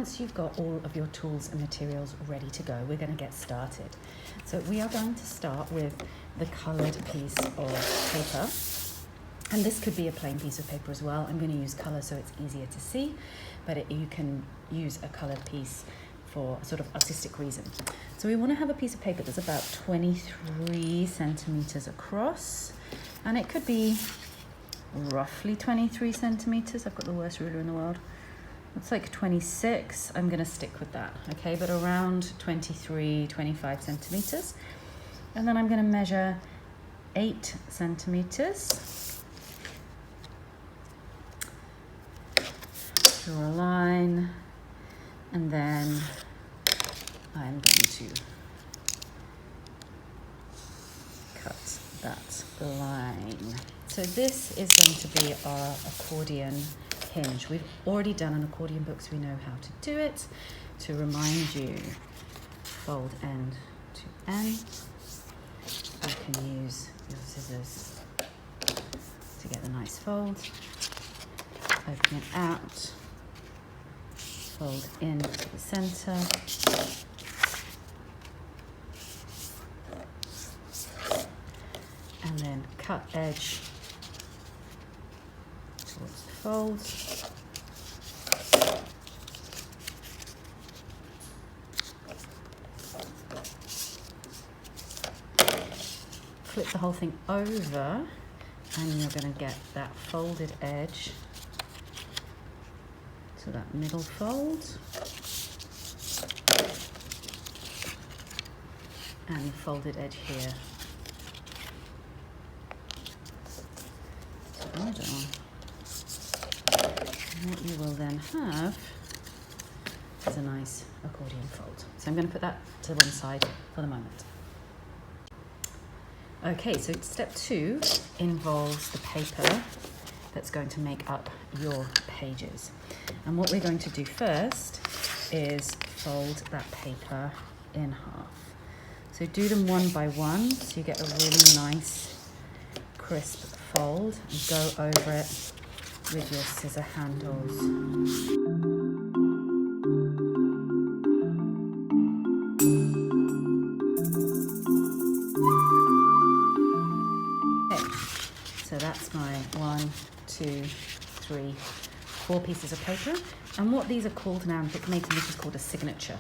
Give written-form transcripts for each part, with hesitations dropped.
once you've got all of your tools and materials ready to go, we're going to get started. So we are going to start with the coloured piece of paper. And this could be a plain piece of paper as well. I'm going to use colour so it's easier to see, but you can use a coloured piece for a sort of artistic reason. So we want to have a piece of paper that's about 23 centimetres across, and it could be roughly 23 centimetres. I've got the worst ruler in the world. It's like 26. I'm going to stick with that, okay? But around 23, 25 centimetres. And then I'm going to measure 8 centimetres. Draw a line, and then I'm going to cut that line. So this is going to be our accordion hinge. We've already done an accordion book, so we know how to do it. To remind you, fold end to end. You can use your scissors to get the nice fold. Open it out. Fold into the center. And then cut edge towards the fold. Flip the whole thing over, and you're going to get that folded edge to that middle fold, and the folded edge here to the middle. And what you will then have is a nice accordion fold. So I'm going to put that to one side for the moment. Okay, so step 2 involves the paper that's going to make up your pages. And what we're going to do first is fold that paper in half. So do them one by one so you get a really nice crisp fold, and go over it with your scissor handles. So that's my 1, 2, 3, 4 pieces of paper. And what these are called now in bookmaking, this is called a signature.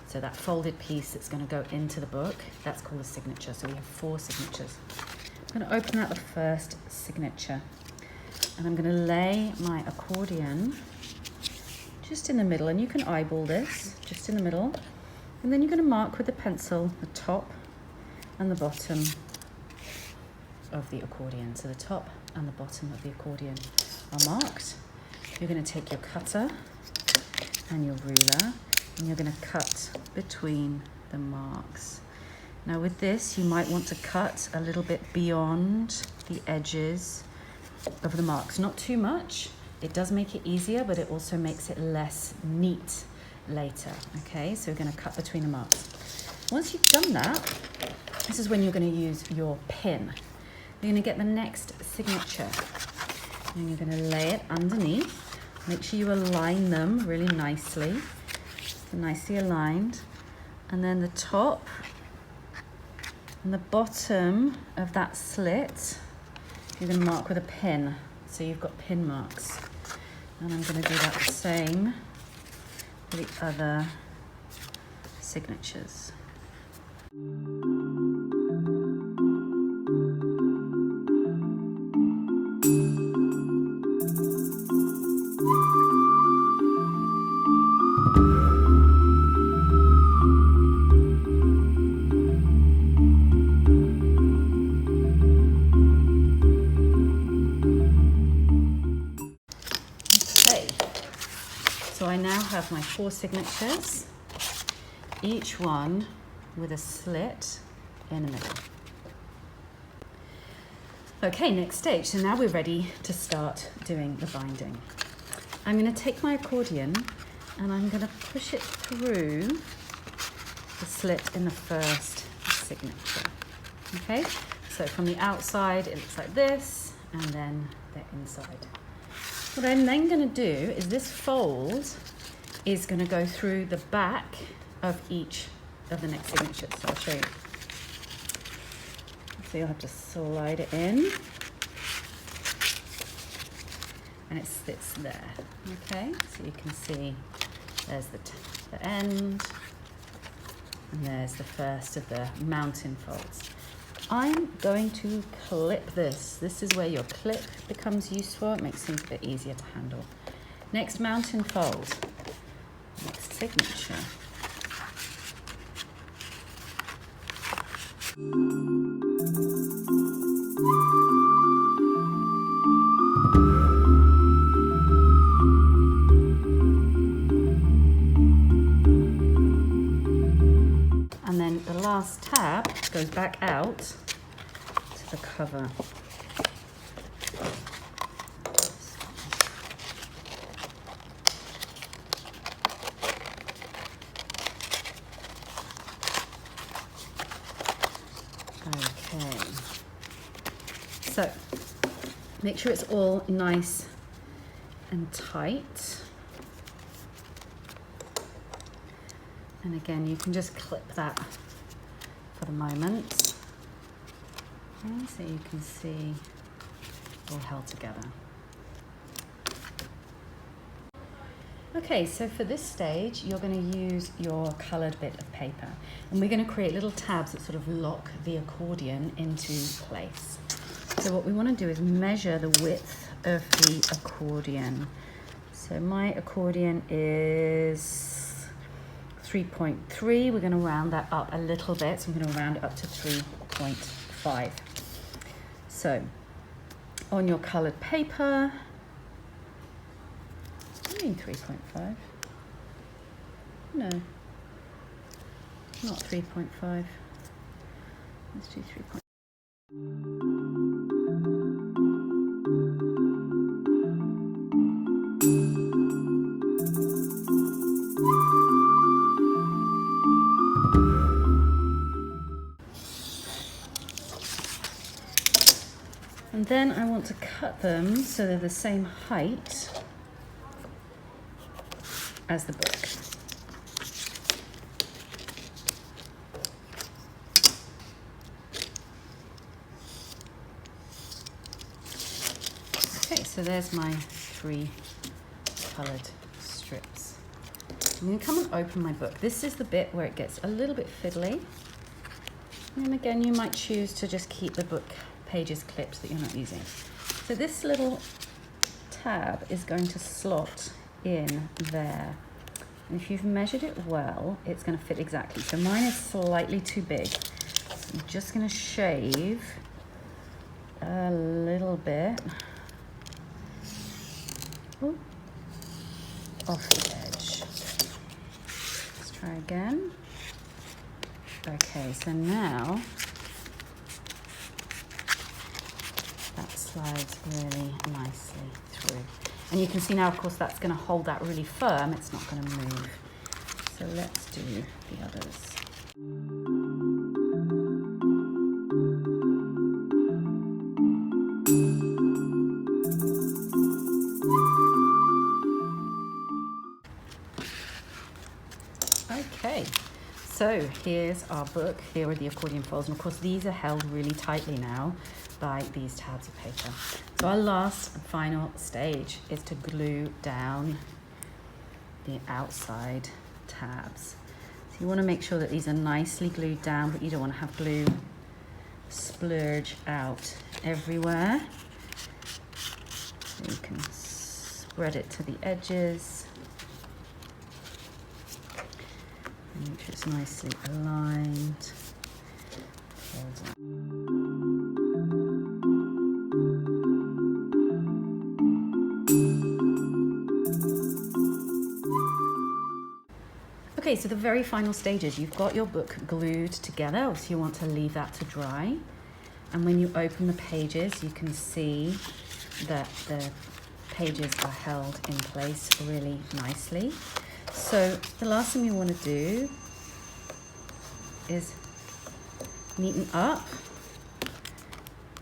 So that folded piece that's going to go into the book, that's called a signature. So we have 4 signatures. I'm going to open out the first signature. And I'm going to lay my accordion just in the middle. And you can eyeball this, just in the middle. And then you're going to mark with a pencil the top and the bottom of the accordion. So the top and the bottom of the accordion are marked. You're going to take your cutter and your ruler, and you're going to cut between the marks. Now with this, you might want to cut a little bit beyond the edges of the marks. Not too much. It does make it easier, but it also makes it less neat later. Okay, so we're going to cut between the marks. Once you've done that, this is when you're going to use your pin. You're going to get the next signature, and you're going to lay it underneath. Make sure you align them really nicely, nicely aligned. And then the top and the bottom of that slit, you're going to mark with a pin. So you've got pin marks. And I'm going to do that the same for the other signatures. So I now have my 4 signatures, each one with a slit in the middle. Okay, next stage. So now we're ready to start doing the binding. I'm going to take my accordion and I'm going to push it through the slit in the first signature. Okay, so from the outside it looks like this, and then the inside. What I'm then going to do is this fold is going to go through the back of each of the next signature. So I'll show you. So you'll have to slide it in, and it sits there. Okay, so you can see there's the end, and there's the first of the mountain folds. I'm going to clip this. This is where your clip becomes useful. It makes things a bit easier to handle. Next mountain fold, next signature. And then the last tab goes back out to the cover. Okay, so make sure it's all nice and tight. And again, you can just clip that for the moment. Okay, so you can see all held together. Okay, so for this stage, you're going to use your coloured bit of paper, and we're going to create little tabs that sort of lock the accordion into place. So what we want to do is measure the width of the accordion. So my accordion is 3.3. We're going to round that up a little bit, so I'm going to round it up to 3.5. So on your coloured paper, 3.5. No, not 3.5. Let's do 3.5. And then I want to cut them so they're the same height as the book. Okay, so there's my 3 coloured strips. I'm going to come and open my book. This is the bit where it gets a little bit fiddly. And again, you might choose to just keep the book pages clipped that you're not using. So this little tab is going to slot in there, and if you've measured it well, it's going to fit exactly. So mine is slightly too big, so I'm just going to shave a little bit off the edge. Let's try again. Okay, so now that slides really nicely through. And you can see now, of course, that's going to hold that really firm. It's not going to move. So let's do the others. Okay, so here's our book. Here are the accordion folds. And of course, these are held really tightly now by these tabs of paper. So our last and final stage is to glue down the outside tabs. So you want to make sure that these are nicely glued down, but you don't want to have glue splurge out everywhere. So you can spread it to the edges and make sure it's nicely aligned. Okay, so the very final stages, you've got your book glued together, so you want to leave that to dry. And when you open the pages, you can see that the pages are held in place really nicely. So the last thing you want to do is neaten up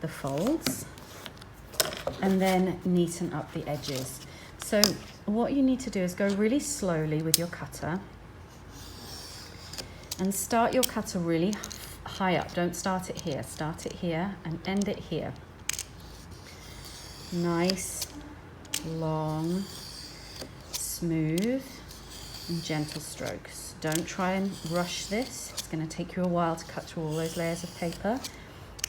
the folds and then neaten up the edges. So what you need to do is go really slowly with your cutter and start your cutter really high up. Don't start it here. Start it here and end it here. Nice, long, smooth and gentle strokes. Don't try and rush this. It's going to take you a while to cut through all those layers of paper.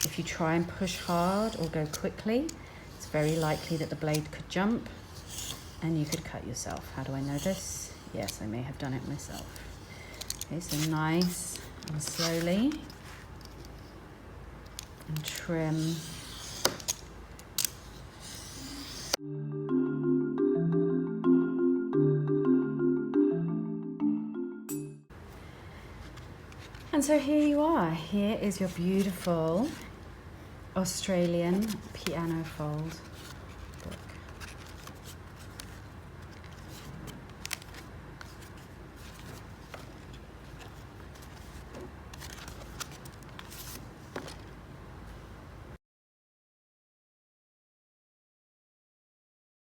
If you try and push hard or go quickly, it's very likely that the blade could jump and you could cut yourself. How do I know this? Yes, I may have done it myself. Okay, so nice and slowly and trim. And so here you are. Here is your beautiful Australian piano fold book.